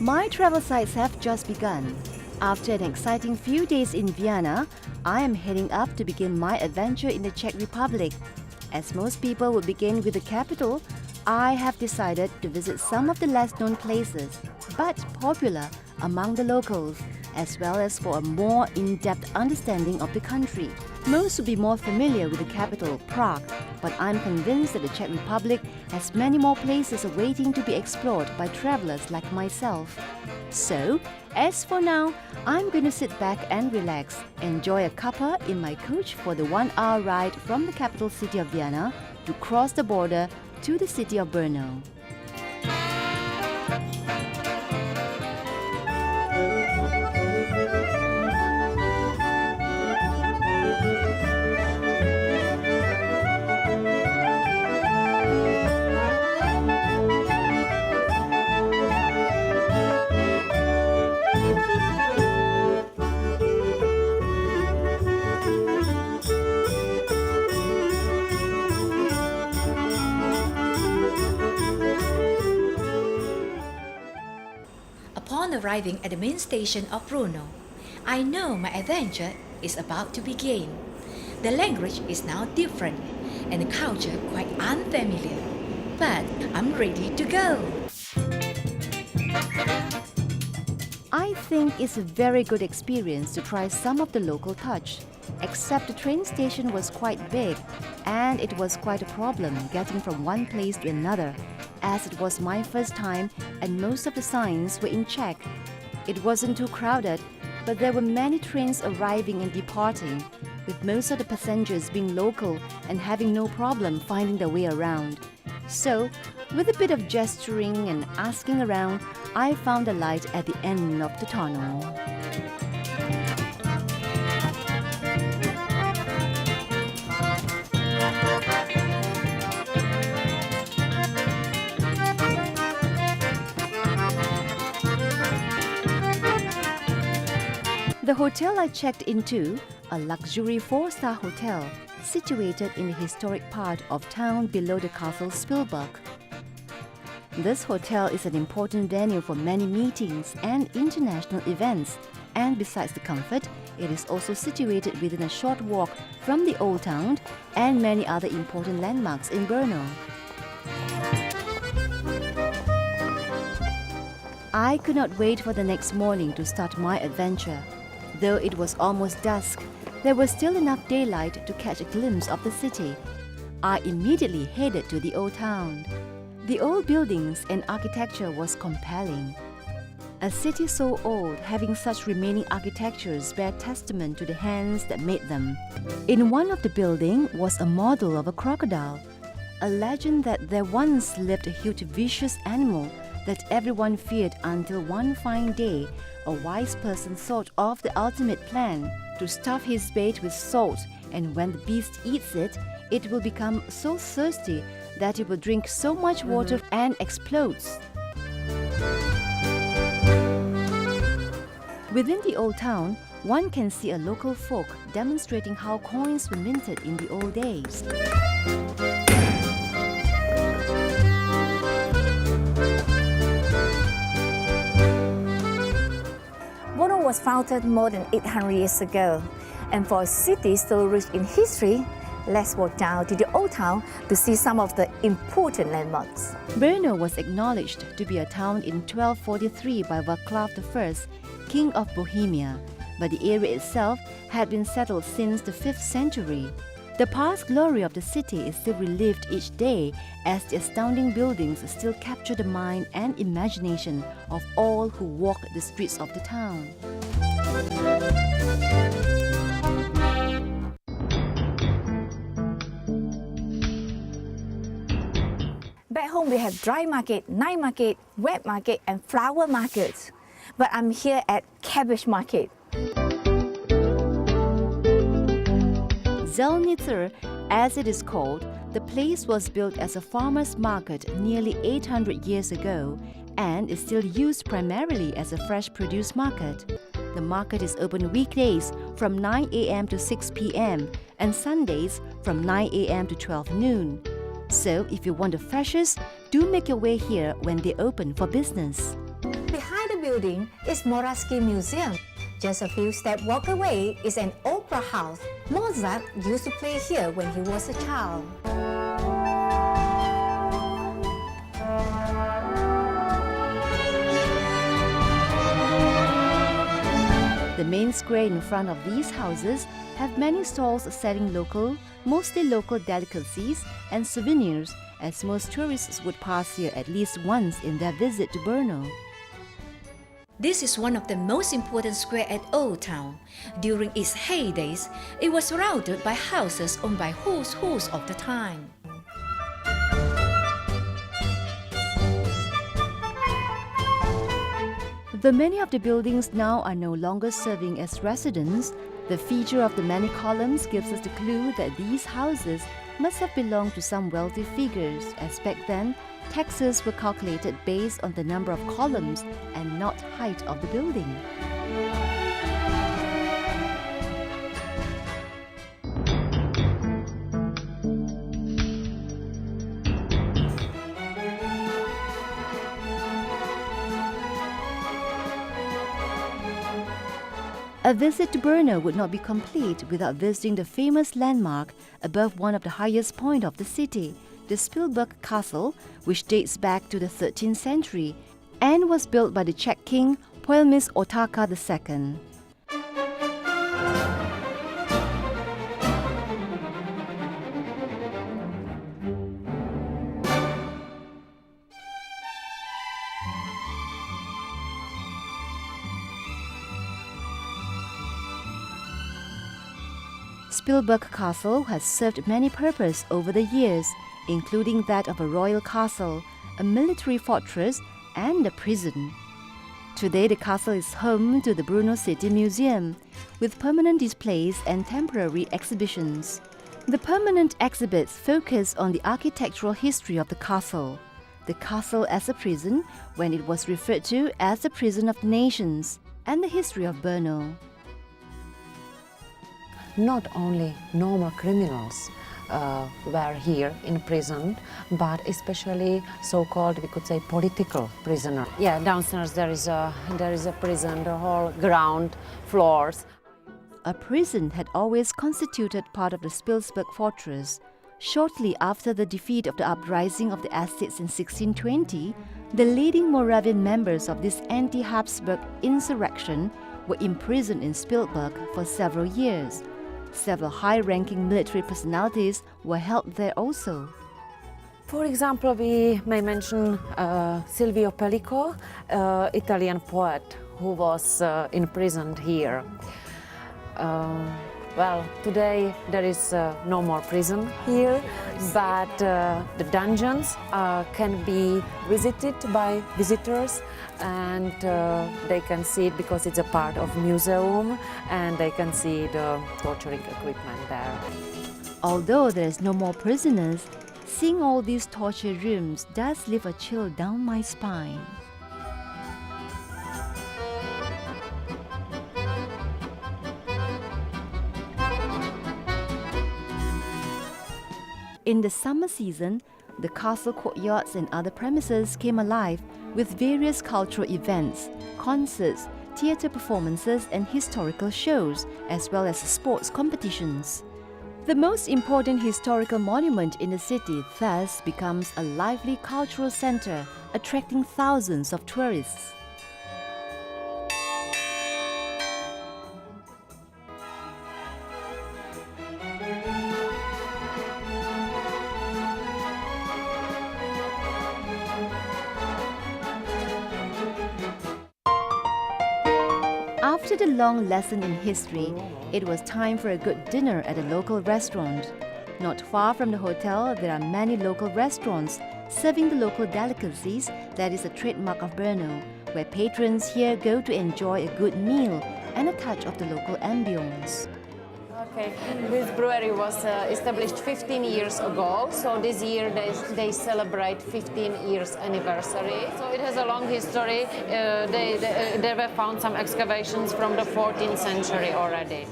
My travel sights have just begun. After an exciting few days in Vienna, I am heading up to begin my adventure in the Czech Republic. As most people would begin with the capital, I have decided to visit some of the less known places, but popular among the locals, as well as for a more in-depth understanding of the country. Most would be more familiar with the capital, Prague, but I'm convinced that the Czech Republic has many more places awaiting to be explored by travelers like myself. So, as for now, I'm going to sit back and relax, enjoy a cuppa in my coach for the 1-hour ride from the capital city of Vienna to cross the border to the city of Brno. Upon arriving at the main station of Brno, I know my adventure is about to begin. The language is now different and the culture quite unfamiliar, but I'm ready to go. I think it's a very good experience to try some of the local touch, except the train station was quite big and it was quite a problem getting from one place to another, as it was my first time and most of the signs were in Czech. It wasn't too crowded, but there were many trains arriving and departing, with most of the passengers being local and having no problem finding their way around. So, with a bit of gesturing and asking around, I found a light at the end of the tunnel. The hotel I checked into, a luxury 4-star hotel situated in the historic part of town below the castle Spilberk. This hotel is an important venue for many meetings and international events, and besides the comfort, it is also situated within a short walk from the old town and many other important landmarks in Brno. I could not wait for the next morning to start my adventure. Though it was almost dusk, there was still enough daylight to catch a glimpse of the city. I immediately headed to the old town. The old buildings and architecture was compelling. A city so old, having such remaining architectures bear testament to the hands that made them. In one of the buildings was a model of a crocodile, a legend that there once lived a huge vicious animal that everyone feared until one fine day a wise person thought of the ultimate plan to stuff his bait with salt, and when the beast eats it, it will become so thirsty that it will drink so much water and explodes. Within the old town, one can see a local folk demonstrating how coins were minted in the old days. Brno was founded more than 800 years ago, and for a city so rich in history, let's walk down to the old town to see some of the important landmarks. Brno was acknowledged to be a town in 1243 by Václav I, King of Bohemia, but the area itself had been settled since the 5th century. The past glory of the city is still relived each day as the astounding buildings still capture the mind and imagination of all who walk the streets of the town. Back home we have dry market, night market, wet market and flower markets. But I'm here at Cabbage Market. Lednice, as it is called, the place was built as a farmer's market nearly 800 years ago and is still used primarily as a fresh produce market. The market is open weekdays from 9 a.m. to 6 p.m. and Sundays from 9 a.m. to 12 noon. So if you want the freshest, do make your way here when they open for business. Behind the building is Moravske Museum. Just a few steps walk away is an opera house. Mozart used to play here when he was a child. The main square in front of these houses have many stalls selling mostly local delicacies and souvenirs, as most tourists would pass here at least once in their visit to Brno. This is one of the most important squares at Old Town. During its heydays, it was surrounded by houses owned by who's of the time. Though many of the buildings now are no longer serving as residence, the feature of the many columns gives us the clue that these houses must have belonged to some wealthy figures, as back then, taxes were calculated based on the number of columns and not height of the building. A visit to Brno would not be complete without visiting the famous landmark above one of the highest points of the city, the Spilberk Castle, which dates back to the 13th century and was built by the Czech king Poelmis Otaka II. Spilberk Castle has served many purposes over the years, including that of a royal castle, a military fortress, and a prison. Today, the castle is home to the Bruno Station Museum, with permanent displays and temporary exhibitions. The permanent exhibits focus on the architectural history of the castle as a prison when it was referred to as the prison of the nations, and the history of Brno. Not only normal criminals were here in prison, but especially so-called, we could say, political prisoner. Yeah, downstairs there is a prison, the whole ground floors. A prison had always constituted part of the Spilberk fortress. Shortly after the defeat of the uprising of the estates in 1620, the leading Moravian members of this anti-Habsburg insurrection were imprisoned in Spilberk for several years. Several high-ranking military personalities were held there also. For example, we may mention Silvio Pellico, Italian poet who was imprisoned here. Well, today there is no more prison here, but the dungeons can be visited by visitors, and they can see it because it's a part of museum, and they can see the torturing equipment there. Although there is no more prisoners, seeing all these torture rooms does leave a chill down my spine. In the summer season, the castle courtyards and other premises came alive with various cultural events, concerts, theatre performances and historical shows, as well as sports competitions. The most important historical monument in the city thus becomes a lively cultural center, attracting thousands of tourists. After the long lesson in history, it was time for a good dinner at a local restaurant. Not far from the hotel, there are many local restaurants serving the local delicacies that is a trademark of Brno, where patrons here go to enjoy a good meal and a touch of the local ambience. Okay, this brewery was established 15 years ago, so this year they celebrate 15 years anniversary. So it has a long history. There were found some excavations from the 14th century already.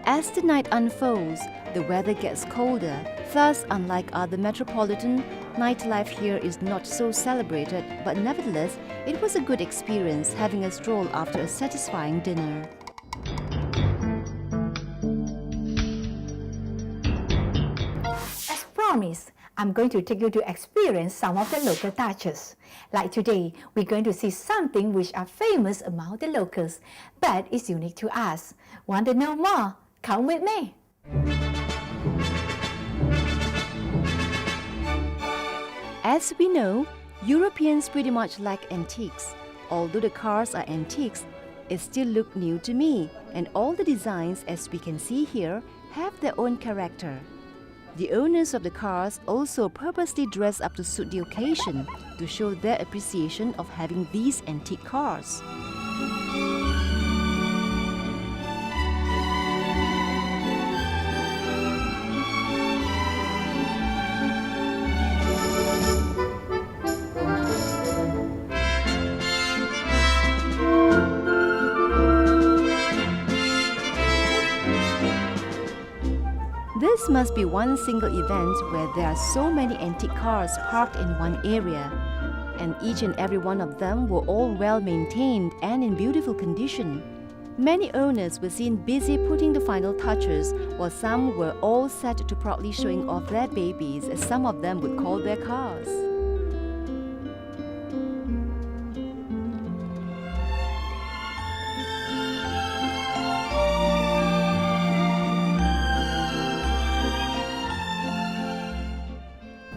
As the night unfolds, the weather gets colder. Thus, unlike other metropolitan Nightlife here is not so celebrated, but nevertheless, it was a good experience having a stroll after a satisfying dinner. As promised, I'm going to take you to experience some of the local touches. Like today, we're going to see something which are famous among the locals, but is unique to us. Want to know more? Come with me. As we know, Europeans pretty much like antiques. Although the cars are antiques, it still look new to me, and all the designs, as we can see here, have their own character. The owners of the cars also purposely dress up to suit the occasion to show their appreciation of having these antique cars. This must be one single event where there are so many antique cars parked in one area, and each and every one of them were all well maintained and in beautiful condition. Many owners were seen busy putting the final touches, while some were all set to proudly showing off their babies, as some of them would call their cars.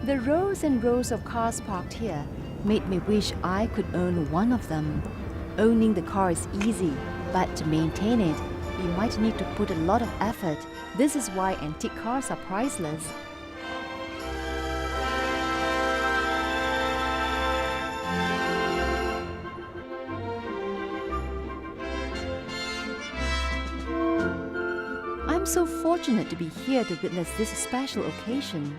The rows and rows of cars parked here made me wish I could own one of them. Owning the car is easy, but to maintain it, we might need to put a lot of effort. This is why antique cars are priceless. I'm so fortunate to be here to witness this special occasion.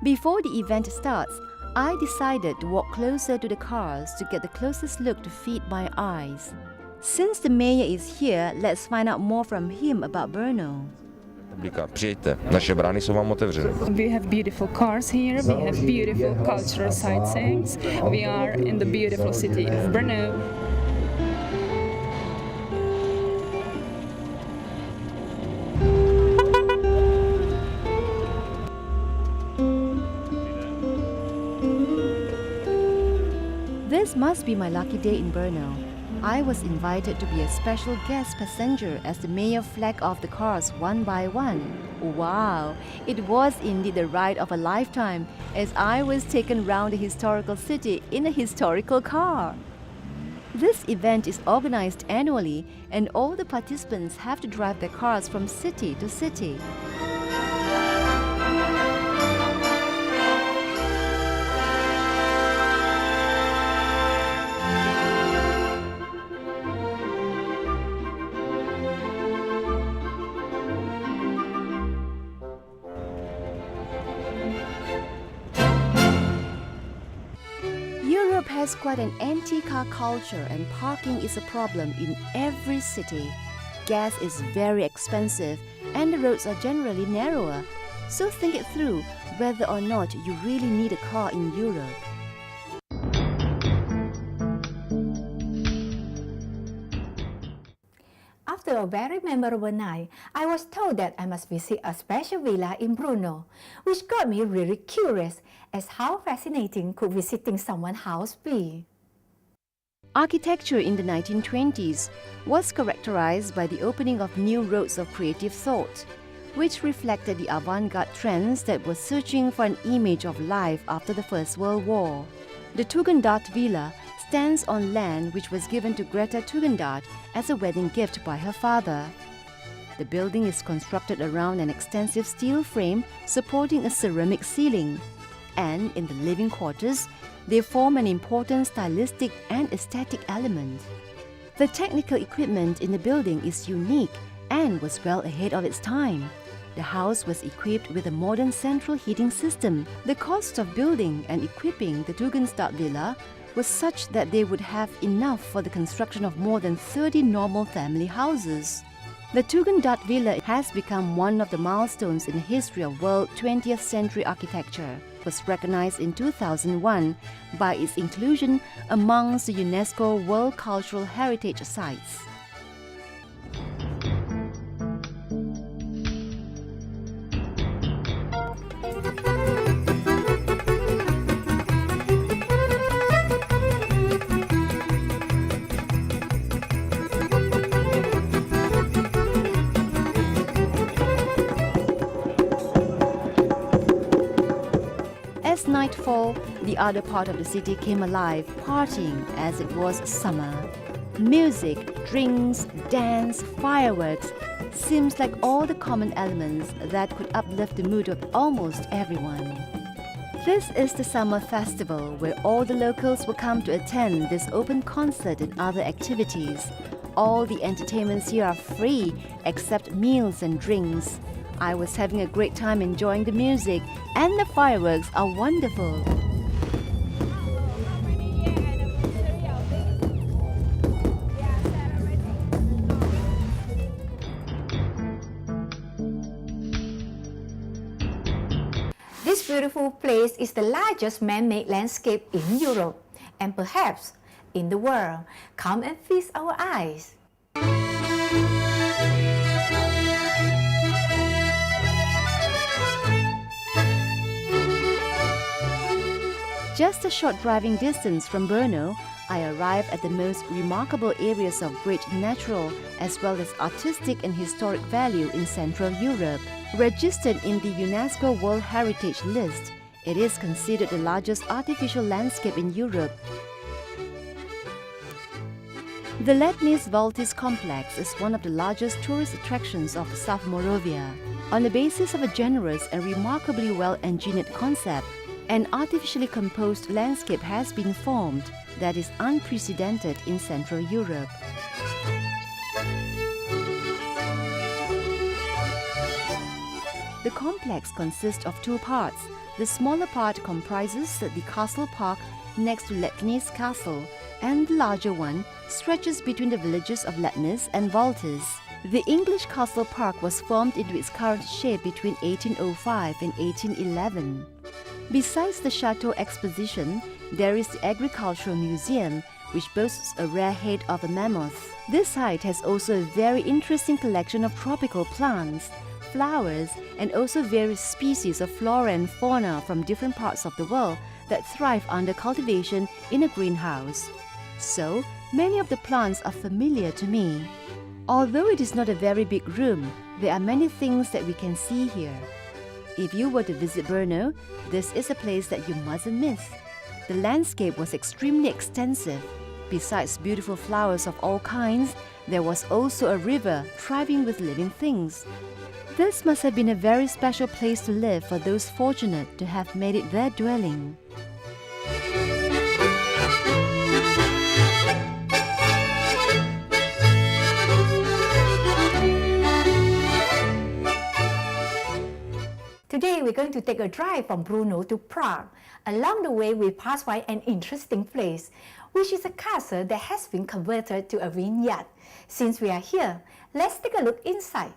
Before the event starts, I decided to walk closer to the cars to get the closest look to feed my eyes. Since the mayor is here, let's find out more from him about Brno. Přijďte, naše brány jsou vám otevřené. We have beautiful cars here, we have beautiful cultural sightseeings. We are in the beautiful city of Brno. This must be my lucky day in Brno. I was invited to be a special guest passenger as the mayor flagged off the cars one by one. Wow! It was indeed the ride of a lifetime as I was taken round the historical city in a historical car. This event is organized annually and all the participants have to drive their cars from city to city. Europe has quite an antique car culture and parking is a problem in every city. Gas is very expensive and the roads are generally narrower. So think it through whether or not you really need a car in Europe. After a very memorable night, I was told that I must visit a special villa in Brno, which got me really curious as how fascinating could visiting someone's house be. Architecture in the 1920s was characterized by the opening of new roads of creative thought, which reflected the avant-garde trends that were searching for an image of life after the First World War. The Tugendhat Villa stands on land which was given to Greta Tugendhat as a wedding gift by her father. The building is constructed around an extensive steel frame supporting a ceramic ceiling, and in the living quarters, they form an important stylistic and aesthetic element. The technical equipment in the building is unique and was well ahead of its time. The house was equipped with a modern central heating system. The cost of building and equipping the Tugendhat Villa was such that they would have enough for the construction of more than 30 normal family houses. The Tugendhat Villa has become one of the milestones in the history of world 20th century architecture. was recognized in 2001 by its inclusion amongst the UNESCO World Cultural Heritage Sites. As nightfall, the other part of the city came alive, partying as it was summer. Music, drinks, dance, fireworks seems like all the common elements that could uplift the mood of almost everyone. This is the summer festival where all the locals will come to attend this open concert and other activities. All the entertainments here are free except meals and drinks. I was having a great time enjoying the music, and the fireworks are wonderful. This beautiful place is the largest man-made landscape in Europe and perhaps in the world. Come and feast our eyes. Just a short driving distance from Brno, I arrive at the most remarkable areas of great natural as well as artistic and historic value in Central Europe. Registered in the UNESCO World Heritage List, it is considered the largest artificial landscape in Europe. The Lednice Valtis complex is one of the largest tourist attractions of South Moravia. On the basis of a generous and remarkably well-engineered concept, an artificially composed landscape has been formed that is unprecedented in Central Europe. The complex consists of two parts. The smaller part comprises the castle park next to Lednice Castle, and the larger one stretches between the villages of Lednice and Valtis. The English castle park was formed into its current shape between 1805 and 1811. Besides the Chateau Exposition, there is the Agricultural Museum, which boasts a rare head of a mammoth. This site has also a very interesting collection of tropical plants, flowers, and also various species of flora and fauna from different parts of the world that thrive under cultivation in a greenhouse. So, many of the plants are familiar to me. Although it is not a very big room, there are many things that we can see here. If you were to visit Brno, this is a place that you mustn't miss. The landscape was extremely extensive. Besides beautiful flowers of all kinds, there was also a river thriving with living things. This must have been a very special place to live for those fortunate to have made it their dwelling. Today we're going to take a drive from Brno to Prague. Along the way we pass by an interesting place, which is a castle that has been converted to a vineyard. Since we are here, let's take a look inside.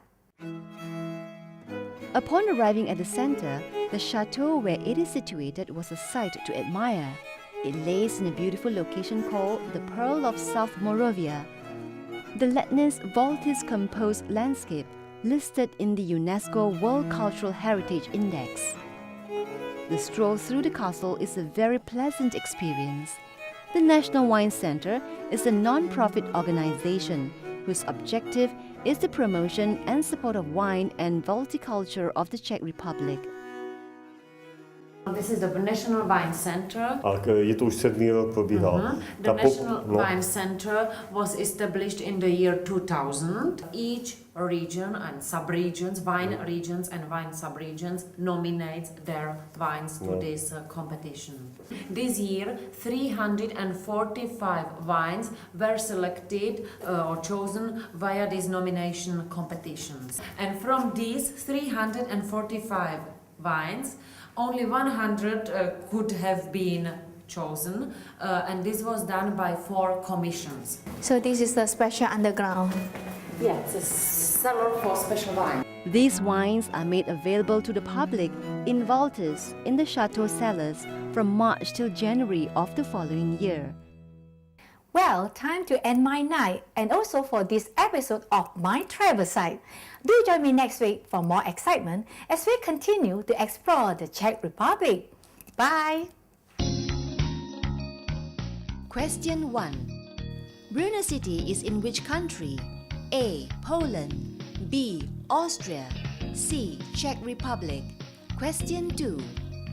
Upon arriving at the center, the chateau where it is situated was a sight to admire. It lays in a beautiful location called the Pearl of South Moravia. The Lednice Valtis composed landscape listed in the UNESCO World Cultural Heritage Index. The stroll through the castle is a very pleasant experience. The National Wine Center is a non-profit organization whose objective is the promotion and support of wine and viticulture of the Czech Republic. This is the National Wine Center. A je to už 7. rok probíhal. The National Wine Center was established in the year 2000. Each region and sub-regions, wine regions and wine sub-regions nominates their wines to this competition. This year, 345 wines were selected or chosen via these nomination competitions. And from these 345 wines, only 100 could have been chosen, and this was done by 4 commissions. So this is the special underground. Yeah, it's a cellar for special wine. These wines are made available to the public in vaults in the chateau cellars from March till January of the following year. Well, time to end my night and also for this episode of My Travel Site. Do join me next week for more excitement as we continue to explore the Czech Republic. Bye! Question 1. Bruno City is in which country? A. Poland, B. Austria, C. Czech Republic. Question 2.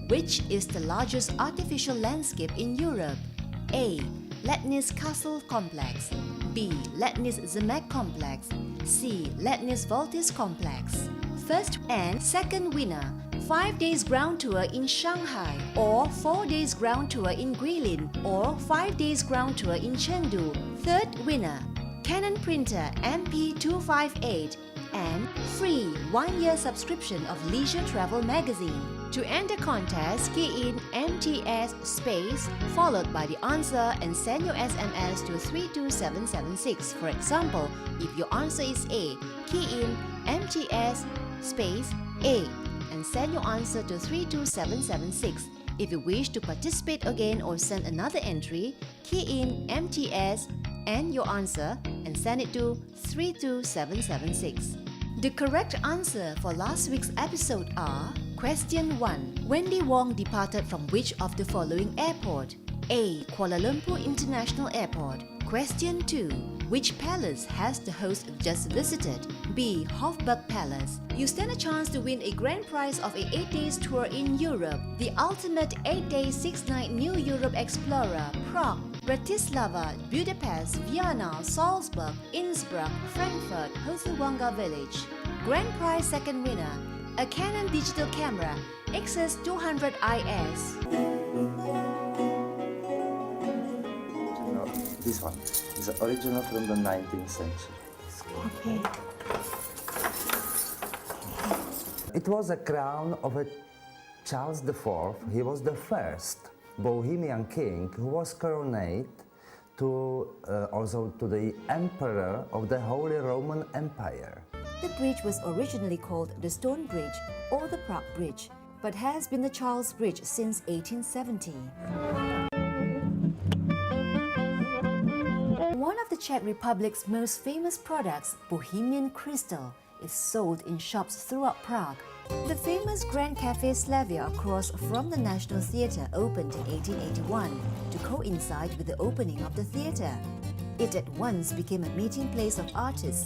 Which is the largest artificial landscape in Europe? A. Lednice Castle Complex, B. Lednice Zemek Complex, C. Lednice Voltis Complex. First and second winner, 5 days ground tour in Shanghai or 4 days ground tour in Guilin or 5 days ground tour in Chengdu. Third winner, Canon printer MP258 and free 1-year subscription of Leisure Travel magazine. To enter contest, key in MTS space followed by the answer and send your SMS to 32776. For example, if your answer is A, key in MTS space A and send your answer to 32776. If you wish to participate again or send another entry, key in MTS and your answer and send it to 32776. The correct answer for last week's episode are: Question 1. Wendy Wong departed from which of the following airport? A. Kuala Lumpur International Airport. Question 2. Which palace has the host just visited? B. Hofburg Palace. You stand a chance to win a grand prize of a 8 days tour in Europe. The ultimate 8-day 6-night New Europe Explorer, Prague, Bratislava, Budapest, Vienna, Salzburg, Innsbruck, Frankfurt, Hosewanga Village. Grand prize second winner, a Canon digital camera, XS200 IS. This one is original from the 19th century. Okay. It was a crown of a Charles IV. He was the first Bohemian king who was coronated to also to the emperor of the Holy Roman Empire. The bridge was originally called the Stone Bridge or the Prague Bridge, but has been the Charles Bridge since 1870. One of the Czech Republic's most famous products, Bohemian Crystal, is sold in shops throughout Prague. The famous Grand Café Slavia across from the National Theatre opened in 1881 to coincide with the opening of the theatre. It at once became a meeting place of artists.